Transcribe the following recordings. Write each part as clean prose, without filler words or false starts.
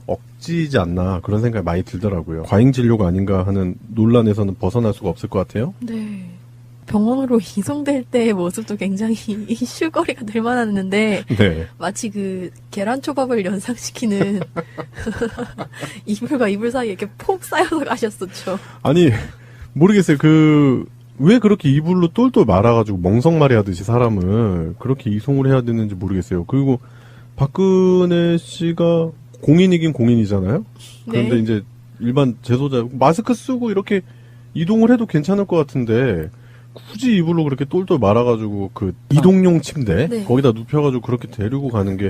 억지지 않나 그런 생각이 많이 들더라고요. 과잉 진료가 아닌가 하는 논란에서는 벗어날 수가 없을 것 같아요. 네. 병원으로 이송될 때의 모습도 굉장히 이슈거리가 될 만했는데 네. 마치 그 계란초밥을 연상시키는 이불과 이불 사이에 이렇게 폭 쌓여서 가셨었죠. 아니 모르겠어요. 왜 그렇게 이불로 똘똘 말아가지고 멍석말이 하듯이 사람을 그렇게 이송을 해야 되는지 모르겠어요. 그리고 박근혜 씨가 공인이긴 공인이잖아요. 그런데 네. 이제 일반 재소자 마스크 쓰고 이렇게 이동을 해도 괜찮을 것 같은데 굳이 이불로 그렇게 똘똘 말아가지고 그 이동용 침대 네. 거기다 눕혀가지고 그렇게 데리고 가는 게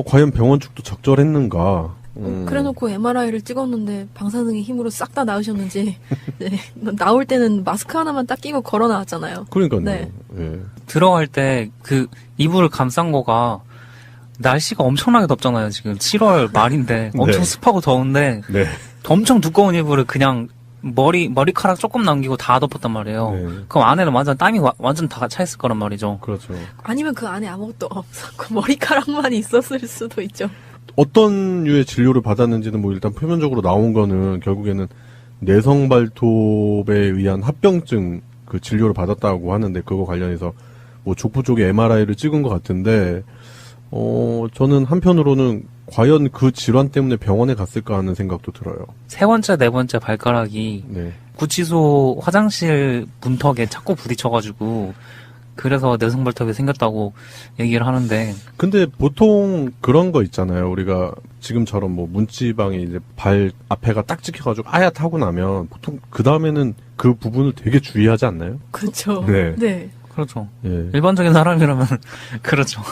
과연 병원 측도 적절했는가? 그래놓고 MRI를 찍었는데 방사능의 힘으로 싹 다 나으셨는지 네. 나올 때는 마스크 하나만 딱 끼고 걸어 나왔잖아요. 그러니까요. 네. 예. 들어갈 때 그 이불을 감싼 거가 날씨가 엄청나게 덥잖아요. 지금 7월 말인데 엄청 네. 습하고 더운데 네. 엄청 두꺼운 이불을 그냥 머리카락 조금 남기고 다 덮었단 말이에요. 네. 그럼 안에는 완전 땀이 완전 다 차 있을 거란 말이죠. 그렇죠. 아니면 그 안에 아무것도 없었고 머리카락만 있었을 수도 있죠. 어떤 류의 진료를 받았는지는 뭐 일단 표면적으로 나온 거는 결국에는 내성 발톱에 의한 합병증 그 진료를 받았다고 하는데 그거 관련해서 뭐 족부 쪽에 MRI를 찍은 것 같은데 저는 한편으로는 과연 그 질환 때문에 병원에 갔을까 하는 생각도 들어요. 세 번째, 네 번째 발가락이 네. 구치소 화장실 문턱에 자꾸 부딪혀가지고 그래서 내성발톱이 생겼다고 얘기를 하는데 근데 보통 그런 거 있잖아요. 우리가 지금처럼 뭐 문지방에 이제 발 앞에가 딱 찍혀가지고 아얏하고 나면 보통 그 다음에는 그 부분을 되게 주의하지 않나요? 그렇죠. 네. 네. 그렇죠. 예. 일반적인 사람이라면 그렇죠.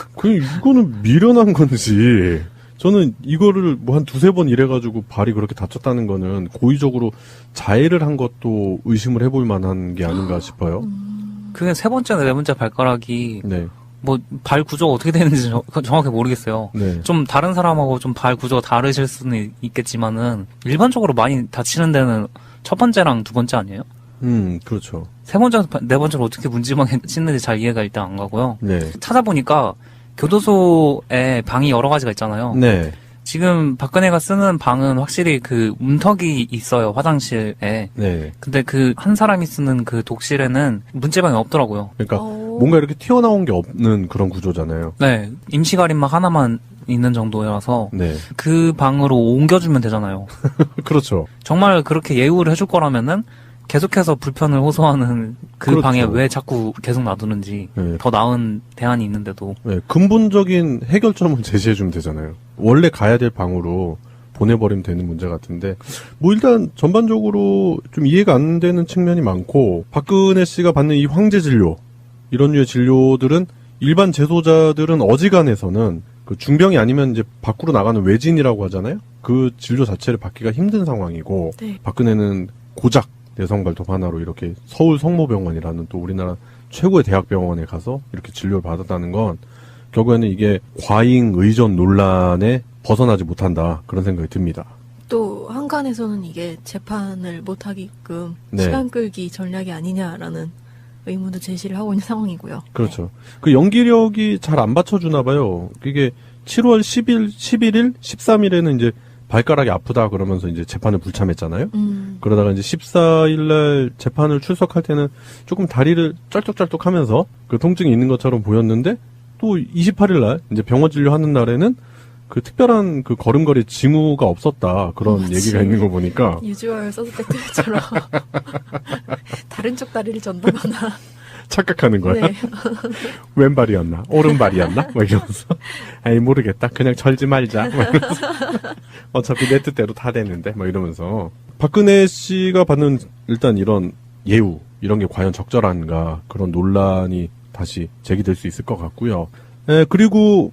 이거는 미련한 건지 저는 이거를 뭐 한 두세 번 이래가지고 발이 그렇게 다쳤다는 거는 고의적으로 자해를 한 것도 의심을 해볼 만한 게 아닌가 싶어요. 그게 세 번째나 네 번째 발가락이 네. 뭐 발 구조가 어떻게 되는지 정확히 모르겠어요. 네. 좀 다른 사람하고 좀 발 구조가 다르실 수는 있겠지만은 일반적으로 많이 다치는 데는 첫 번째랑 두 번째 아니에요? 그렇죠. 세 번째, 네 번째로 어떻게 문지방에 씻는지 잘 이해가 일단 안 가고요. 네. 찾아보니까 교도소에 방이 여러 가지가 있잖아요. 네. 지금 박근혜가 쓰는 방은 확실히 그 문턱이 있어요, 화장실에. 네. 근데 그 한 사람이 쓰는 그 독실에는 문지방이 없더라고요. 그러니까 뭔가 이렇게 튀어나온 게 없는 그런 구조잖아요. 네, 임시 가림막 하나만 있는 정도라서 네. 그 방으로 옮겨주면 되잖아요. 그렇죠. 정말 그렇게 예우를 해줄 거라면은 계속해서 불편을 호소하는 그 그렇죠. 방에 왜 자꾸 계속 놔두는지 네. 더 나은 대안이 있는데도 네. 근본적인 해결점을 제시해주면 되잖아요. 원래 가야 될 방으로 보내버리면 되는 문제 같은데 뭐 일단 전반적으로 좀 이해가 안 되는 측면이 많고 박근혜 씨가 받는 이 황제 진료 이런 류의 진료들은 일반 재소자들은 어지간해서는 그 중병이 아니면 이제 밖으로 나가는 외진이라고 하잖아요. 그 진료 자체를 받기가 힘든 상황이고 네. 박근혜는 고작 내성발톱 하나로 이렇게 서울 성모병원이라는 또 우리나라 최고의 대학병원에 가서 이렇게 진료를 받았다는 건 결국에는 이게 과잉 의존 논란에 벗어나지 못한다 그런 생각이 듭니다. 또 한간에서는 이게 재판을 못하게끔 네. 시간 끌기 전략이 아니냐라는 의문도 제시를 하고 있는 상황이고요. 그렇죠. 그 연기력이 잘 안 받쳐주나 봐요. 이게 7월 10일, 11일, 13일에는 이제 발가락이 아프다 그러면서 이제 재판을 불참했잖아요. 그러다가 이제 14일날 재판을 출석할 때는 조금 다리를 쩔뚝쩔뚝 하면서 그 통증이 있는 것처럼 보였는데 또 28일날 이제 병원 진료하는 날에는 그 특별한 그 걸음걸이 징후가 없었다 그런 마치 얘기가 있는 거 보니까 유주얼 서스펙트처럼 다른 쪽 다리를 전다거나 착각하는 거야. 네. 왼발이었나? 오른발이었나? 막 이러면서. 아니, 모르겠다. 그냥 절지 말자. 막 이러면서. 어차피 내 뜻대로 다 되는데. 막 이러면서. 박근혜 씨가 받는 일단 이런 예우, 이런 게 과연 적절한가. 그런 논란이 다시 제기될 수 있을 것 같고요. 그리고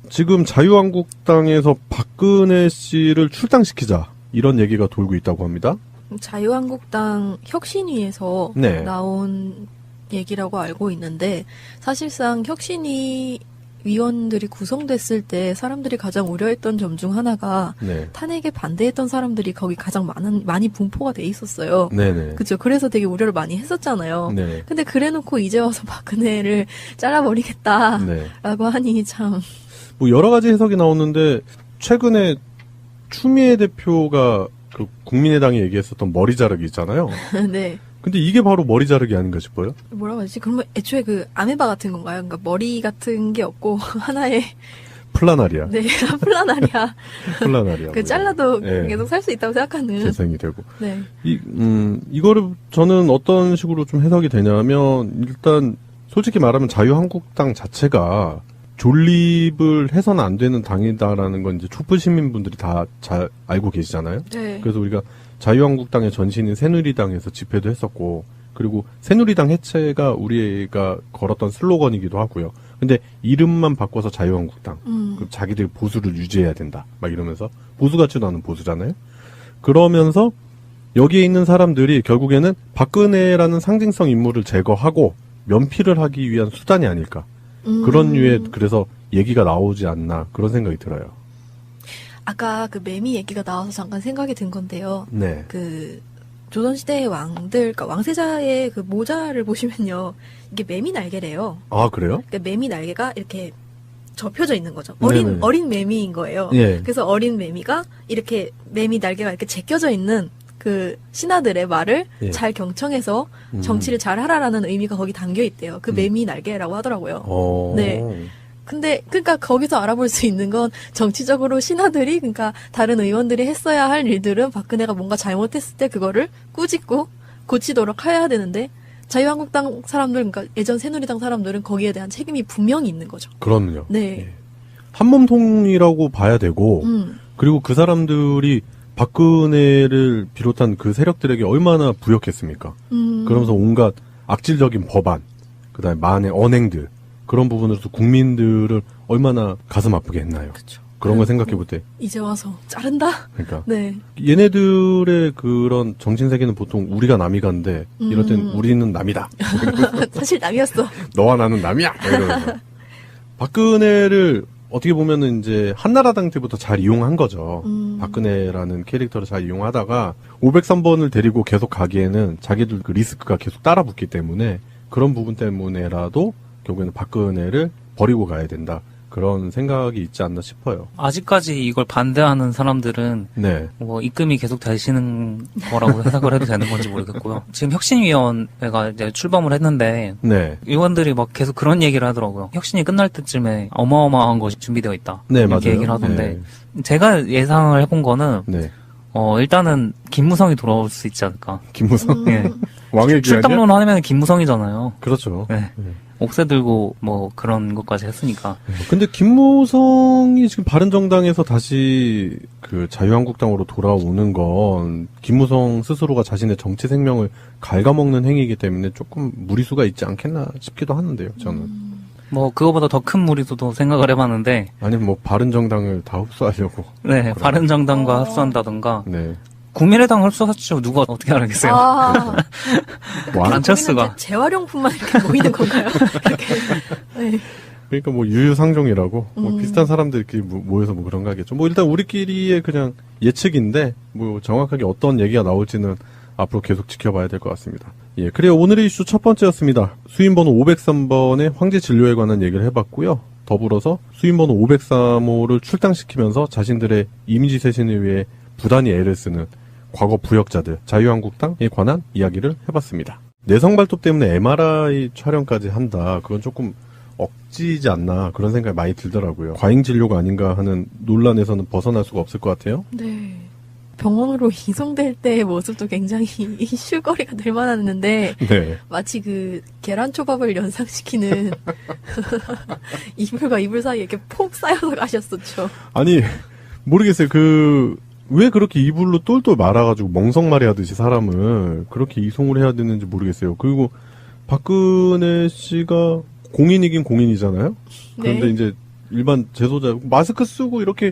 지금 자유한국당에서 박근혜 씨를 출당시키자. 이런 얘기가 돌고 있다고 합니다. 자유한국당 혁신위에서 네. 나온 얘기라고 알고 있는데 사실상 혁신위 위원들이 구성됐을 때 사람들이 가장 우려했던 점 중 하나가 네. 탄핵에 반대했던 사람들이 거기 가장 많이 분포가 돼 있었어요. 네네. 그죠? 그래서 되게 우려를 많이 했었잖아요. 네. 근데 그래놓고 이제 와서 박근혜를 잘라버리겠다라고 네. 하니 참 뭐 여러 가지 해석이 나오는데 최근에 추미애 대표가 그 국민의당이 얘기했었던 머리 자르기 있잖아요. 네. 근데 이게 바로 머리 자르기 아닌가 싶어요. 뭐라고 하지? 그러면 애초에 그 아메바 같은 건가요? 그러니까 머리 같은 게 없고 하나의 플라나리아. 네 플라나리아. 플라나리아. 그 잘라도 네. 계속 살 수 있다고 생각하는. 재생이 되고. 네. 이거를 저는 어떤 식으로 좀 해석이 되냐면 일단 솔직히 말하면 자유한국당 자체가 존립을 해서는 안 되는 당이다라는 건 이제 촛불 시민분들이 다 잘 알고 계시잖아요. 네. 그래서 우리가 자유한국당의 전신인 새누리당에서 집회도 했었고, 그리고 새누리당 해체가 우리가 걸었던 슬로건이기도 하고요. 근데 이름만 바꿔서 자유한국당. 그럼 자기들 보수를 유지해야 된다. 막 이러면서 보수 같지도 않은 보수잖아요. 그러면서 여기에 있는 사람들이 결국에는 박근혜라는 상징성 인물을 제거하고 면피를 하기 위한 수단이 아닐까. 그런 류의 그래서 얘기가 나오지 않나 그런 생각이 들어요. 아까 그 매미 얘기가 나와서 잠깐 생각이 든 건데요. 네. 그 조선시대의 왕들, 그러니까 왕세자의 그 모자를 보시면요, 이게 매미 날개래요. 아 그래요? 그러니까 매미 날개가 이렇게 접혀져 있는 거죠. 네네. 어린 매미인 거예요. 예. 그래서 어린 매미가 이렇게 매미 날개가 이렇게 제껴져 있는 그 신하들의 말을 예. 잘 경청해서 정치를 잘 하라라는 의미가 거기 담겨 있대요. 그 매미 날개라고 하더라고요. 네. 근데 그러니까 거기서 알아볼 수 있는 건 정치적으로 신하들이 그러니까 다른 의원들이 했어야 할 일들은 박근혜가 뭔가 잘못했을 때 그거를 꾸짖고 고치도록 해야 되는데 자유한국당 사람들 그러니까 예전 새누리당 사람들은 거기에 대한 책임이 분명히 있는 거죠. 그럼요. 네. 예. 한몸통이라고 봐야 되고 그리고 그 사람들이 박근혜를 비롯한 그 세력들에게 얼마나 부역했습니까? 그러면서 온갖 악질적인 법안, 그다음에 만의 언행들 그런 부분으로서 국민들을 얼마나 가슴 아프게 했나요? 그렇죠. 그런 걸 생각해 볼 때. 이제 와서 자른다? 그러니까. 네. 얘네들의 그런 정신세계는 보통 우리가 남이 간데 이럴 땐 우리는 남이다. 사실 남이었어. 너와 나는 남이야. 이러면서. 박근혜를 어떻게 보면은 이제 한나라당 때부터 잘 이용한 거죠. 박근혜라는 캐릭터를 잘 이용하다가 503번을 데리고 계속 가기에는 자기들 그 리스크가 계속 따라붙기 때문에 그런 부분 때문에라도 결국에는 박근혜를 버리고 가야 된다. 그런 생각이 있지 않나 싶어요. 아직까지 이걸 반대하는 사람들은 네. 뭐 입금이 계속 되시는 거라고 해석을 해도 되는 건지 모르겠고요. 지금 혁신위원회가 이제 출범을 했는데 네. 의원들이 막 계속 그런 얘기를 하더라고요. 혁신이 끝날 때쯤에 어마어마한 것이 준비되어 있다. 네, 이렇게 맞아요. 얘기를 하던데 제가 예상을 해본 거는 네. 일단은 김무성이 돌아올 수 있지 않을까. 김무성. 예. 왕의 귀환이야? 출당론 하면 김무성이잖아요. 그렇죠. 네. 옥새 들고 뭐 그런 것까지 했으니까. 근데 김무성이 지금 바른정당에서 다시 그 자유한국당으로 돌아오는 건 김무성 스스로가 자신의 정치 생명을 갉아먹는 행위이기 때문에 조금 무리수가 있지 않겠나 싶기도 하는데요, 저는. 뭐 그거보다 더 큰 무리수도 생각을 해봤는데. 아니면 뭐 바른정당을 다 흡수하려고. 네, 바른정당과 흡수한다던가. 네. 국민의당 흡수하시죠. 누가 어떻게 알겠어요? 아, 뭐 안철수가. 거기는 재활용품만 이렇게 모이는 건가요? 이렇게. 네. 그러니까 뭐 유유상종이라고 뭐 비슷한 사람들끼리 모여서 뭐 그런 거 하겠죠. 뭐 일단 우리끼리의 그냥 예측인데 뭐 정확하게 어떤 얘기가 나올지는 앞으로 계속 지켜봐야 될 것 같습니다. 예, 그래요. 오늘의 이슈 첫 번째였습니다. 수임번호 503번의 황제 진료에 관한 얘기를 해봤고요. 더불어서 수임번호 503호를 출당시키면서 자신들의 이미지 쇄신을 위해 부단히 애를 쓰는 과거 부역자들, 자유한국당에 관한 이야기를 해봤습니다. 내성발톱 때문에 MRI 촬영까지 한다. 그건 조금 억지지 않나 그런 생각이 많이 들더라고요. 과잉 진료가 아닌가 하는 논란에서는 벗어날 수가 없을 것 같아요. 네. 병원으로 이송될 때의 모습도 굉장히 이슈거리가 될 만했는데 네. 마치 그 계란초밥을 연상시키는 이불과 이불 사이에 이렇게 폭 쌓여서 가셨었죠. 아니 모르겠어요. 왜 그렇게 이불로 똘똘 말아가지고 멍석말이 하듯이 사람을 그렇게 이송을 해야 되는지 모르겠어요. 그리고 박근혜 씨가 공인이긴 공인이잖아요. 그런데 네. 이제 일반 재소자 마스크 쓰고 이렇게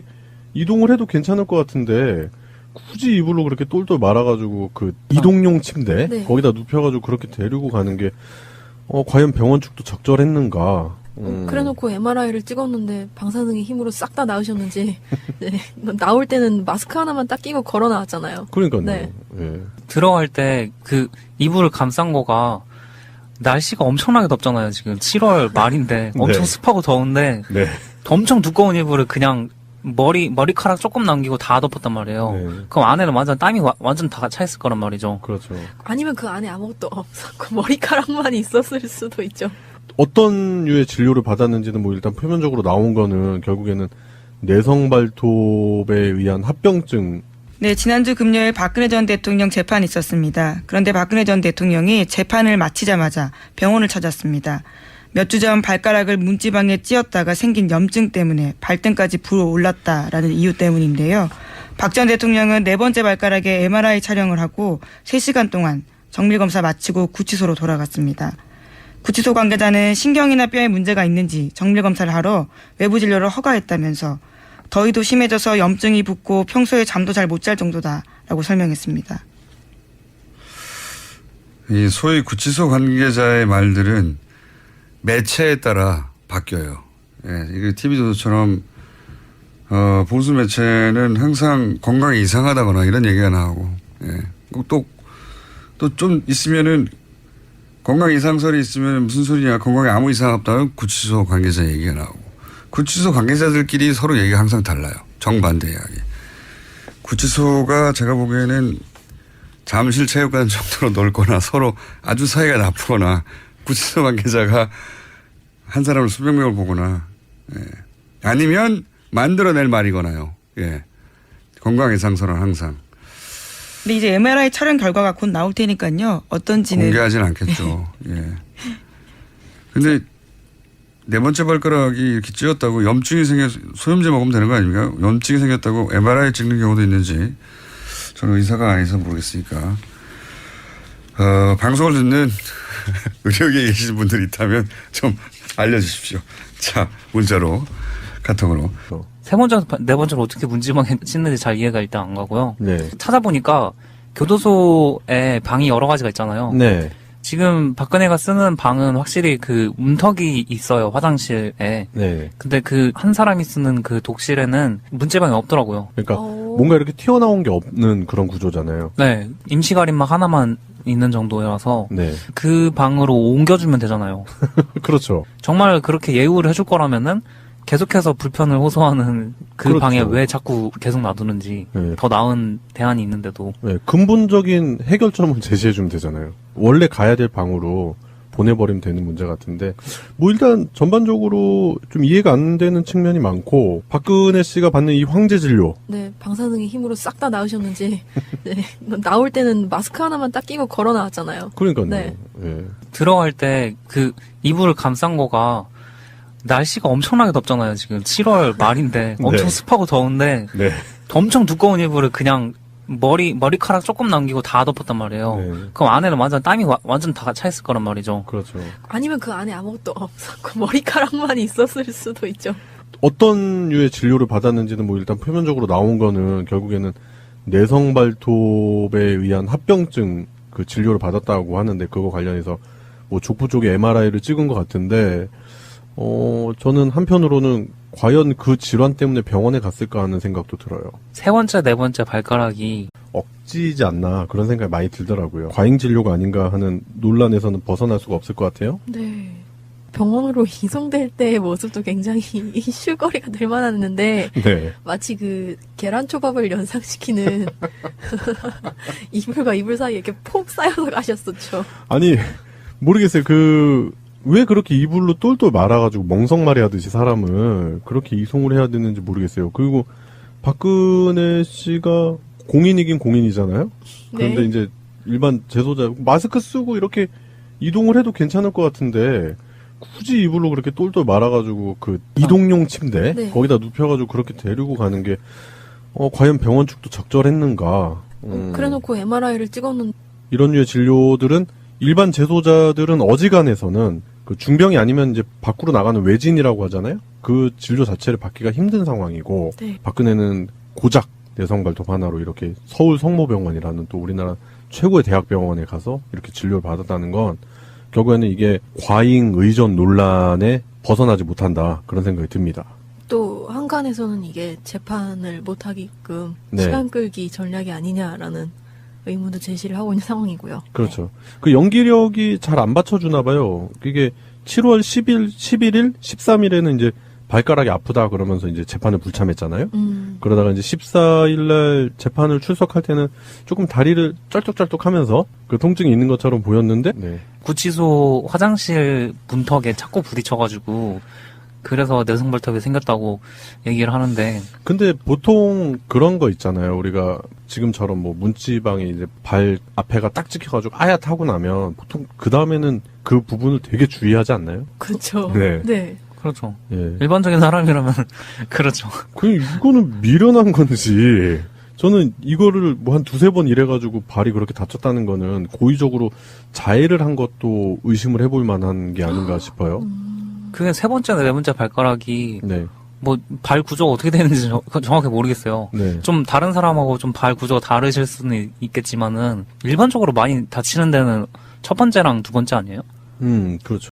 이동을 해도 괜찮을 것 같은데 굳이 이불로 그렇게 똘똘 말아가지고 그 이동용 침대 네. 거기다 눕혀가지고 그렇게 데리고 가는 게 과연 병원 측도 적절했는가? 그래놓고 MRI를 찍었는데 방사능의 힘으로 싹 다 나으셨는지 네. 나올 때는 마스크 하나만 딱 끼고 걸어 나왔잖아요. 그러니까요. 네. 예. 들어갈 때 그 이불을 감싼 거가 날씨가 엄청나게 덥잖아요. 지금 7월 말인데 엄청 네. 습하고 더운데 네. 엄청 두꺼운 이불을 그냥 머리카락 조금 남기고 다 덮었단 말이에요. 네. 그럼 안에는 완전 땀이 완전 다 차 있을 거란 말이죠. 그렇죠. 아니면 그 안에 아무것도 없었고 머리카락만 있었을 수도 있죠. 어떤 류의 진료를 받았는지는 뭐 일단 표면적으로 나온 거는 결국에는 내성 발톱에 의한 합병증. 네, 지난주 금요일 박근혜 전 대통령 재판이 있었습니다. 그런데 박근혜 전 대통령이 재판을 마치자마자 병원을 찾았습니다. 몇 주 전 발가락을 문지방에 찧었다가 생긴 염증 때문에 발등까지 불어올랐다라는 이유 때문인데요. 박 전 대통령은 네 번째 발가락에 MRI 촬영을 하고 3시간 동안 정밀검사 마치고 구치소로 돌아갔습니다. 구치소 관계자는 신경이나 뼈에 문제가 있는지 정밀검사를 하러 외부 진료를 허가했다면서 더위도 심해져서 염증이 붓고 평소에 잠도 잘 못 잘 정도다라고 설명했습니다. 이 소위 구치소 관계자의 말들은 매체에 따라 바뀌어요. 예, 이게 TV조선처럼 보수 매체는 항상 건강이 이상하다거나 이런 얘기가 나오고, 예. 또 좀 있으면은 건강 이상설이 있으면 무슨 소리냐, 건강에 아무 이상 없다면 구치소 관계자 얘기가 나오고, 구치소 관계자들끼리 서로 얘기가 항상 달라요. 정반대 이야기. 구치소가 제가 보기에는 잠실 체육관 정도로 넓거나 서로 아주 사이가 나쁘거나 구치소 관계자가 한 사람을 수백 명을 보거나, 예. 아니면 만들어낼 말이거나요. 예. 건강 이상설은 항상. 근데 이제 MRI 촬영 결과가 곧 나올 테니까요. 어떤지는 공개하진 않겠죠. 예. 근데 네 번째 발가락이 이렇게 찧었다고 염증이 소염제 먹으면 되는 거 아닙니까? 염증이 생겼다고 MRI 찍는 경우도 있는지 저는 의사가 아니어서 모르겠으니까. 방송을 듣는 의료계에 계시는 분들이 있다면 좀 알려주십시오. 자, 문자로, 카톡으로. 네 번째로 어떻게 문지방에 씻는지 잘 이해가 일단 안 가고요. 네. 찾아보니까 교도소에 방이 여러 가지가 있잖아요. 네. 지금 박근혜가 쓰는 방은 확실히 그 문턱이 있어요, 화장실에. 네. 근데 그 한 사람이 쓰는 그 독실에는 문지방이 없더라고요. 그러니까 뭔가 이렇게 튀어나온 게 없는 그런 구조잖아요. 네. 임시 가림막 하나만 있는 정도라서 네. 그 방으로 옮겨주면 되잖아요. 그렇죠. 정말 그렇게 예우를 해줄 거라면은 계속해서 불편을 호소하는 그 그렇죠. 방에 왜 자꾸 계속 놔두는지 네. 더 나은 대안이 있는데도. 네, 근본적인 해결점을 제시해주면 되잖아요. 원래 가야 될 방으로 보내버리면 되는 문제 같은데, 뭐 일단 전반적으로 좀 이해가 안 되는 측면이 많고, 박근혜 씨가 받는 이 황제 진료. 네, 방사능의 힘으로 싹 다 나으셨는지 네, 나올 때는 마스크 하나만 딱 끼고 걸어 나왔잖아요. 그러니까요. 네. 예. 들어갈 때 그 이불을 감싼 거가 날씨가 엄청나게 덥잖아요. 지금 7월 말인데 엄청 네. 습하고 더운데 네. 엄청 두꺼운 이불을 그냥 머리카락 조금 남기고 다 덮었단 말이에요. 네. 그럼 안에는 완전 땀이 완전 다 차 있을 거란 말이죠. 그렇죠. 아니면 그 안에 아무것도 없었고 머리카락만 있었을 수도 있죠. 어떤 류의 진료를 받았는지는 뭐 일단 표면적으로 나온 거는 결국에는 내성 발톱에 의한 합병증 그 진료를 받았다고 하는데, 그거 관련해서 뭐 족부 쪽에 MRI를 찍은 것 같은데, 저는 한편으로는 과연 그 질환 때문에 병원에 갔을까 하는 생각도 들어요. 세 번째, 네 번째 발가락이 억지지 않나 그런 생각이 많이 들더라고요. 과잉 진료가 아닌가 하는 논란에서는 벗어날 수가 없을 것 같아요. 네. 병원으로 이송될 때의 모습도 굉장히 이슈거리가 될 만했는데 네. 마치 그 계란초밥을 연상시키는 이불과 이불 사이에 이렇게 폭 쌓여서 가셨었죠. 아니 모르겠어요. 왜 그렇게 이불로 똘똘 말아가지고 멍석말이 하듯이 사람을 그렇게 이송을 해야 되는지 모르겠어요. 그리고 박근혜 씨가 공인이긴 공인이잖아요. 그런데 네. 이제 일반 재소자 마스크 쓰고 이렇게 이동을 해도 괜찮을 것 같은데 굳이 이불로 그렇게 똘똘 말아가지고 그 이동용 침대 네. 거기다 눕혀가지고 그렇게 데리고 가는 게 과연 병원 측도 적절했는가? 그래놓고 MRI를 찍었는데 이런 류의 진료들은 일반 재소자들은 어지간해서는 그 중병이 아니면 이제 밖으로 나가는 외진이라고 하잖아요. 그 진료 자체를 받기가 힘든 상황이고 네. 박근혜는 고작 내성발톱 하나로 이렇게 서울 성모병원이라는 또 우리나라 최고의 대학병원에 가서 이렇게 진료를 받았다는 건 결국에는 이게 과잉 의존 논란에 벗어나지 못한다 그런 생각이 듭니다. 또 한간에서는 이게 재판을 못하게끔 네. 시간 끌기 전략이 아니냐라는 의문도 제시를 하고 있는 상황이고요. 그렇죠. 그 연기력이 잘 안 받쳐주나 봐요. 이게 7월 10일, 11일, 13일에는 이제 발가락이 아프다 그러면서 이제 재판을 불참했잖아요. 그러다가 이제 14일날 재판을 출석할 때는 조금 다리를 쩔뚝쩔뚝하면서 그 통증이 있는 것처럼 보였는데, 네. 구치소 화장실 문턱에 자꾸 부딪혀가지고 그래서 내성발톱이 생겼다고 얘기를 하는데. 근데 보통 그런 거 있잖아요. 우리가 지금처럼 뭐 문지방에 이제 발 앞에가 딱 찍혀가지고 아야타고 나면 보통 그 다음에는 그 부분을 되게 주의하지 않나요? 그렇죠. 네. 네. 그렇죠. 예. 일반적인 사람이라면 그렇죠. 이거는 미련한 건지, 저는 이거를 뭐 한 두세 번 이래가지고 발이 그렇게 다쳤다는 거는 고의적으로 자해를 한 것도 의심을 해볼 만한 게 아닌가 싶어요. 그게 세 번째나 네 번째 발가락이 네. 뭐 발 구조가 어떻게 되는지 정확히 모르겠어요. 네. 좀 다른 사람하고 좀 발 구조가 다르실 수는 있겠지만은 일반적으로 많이 다치는 데는 첫 번째랑 두 번째 아니에요? 그렇죠.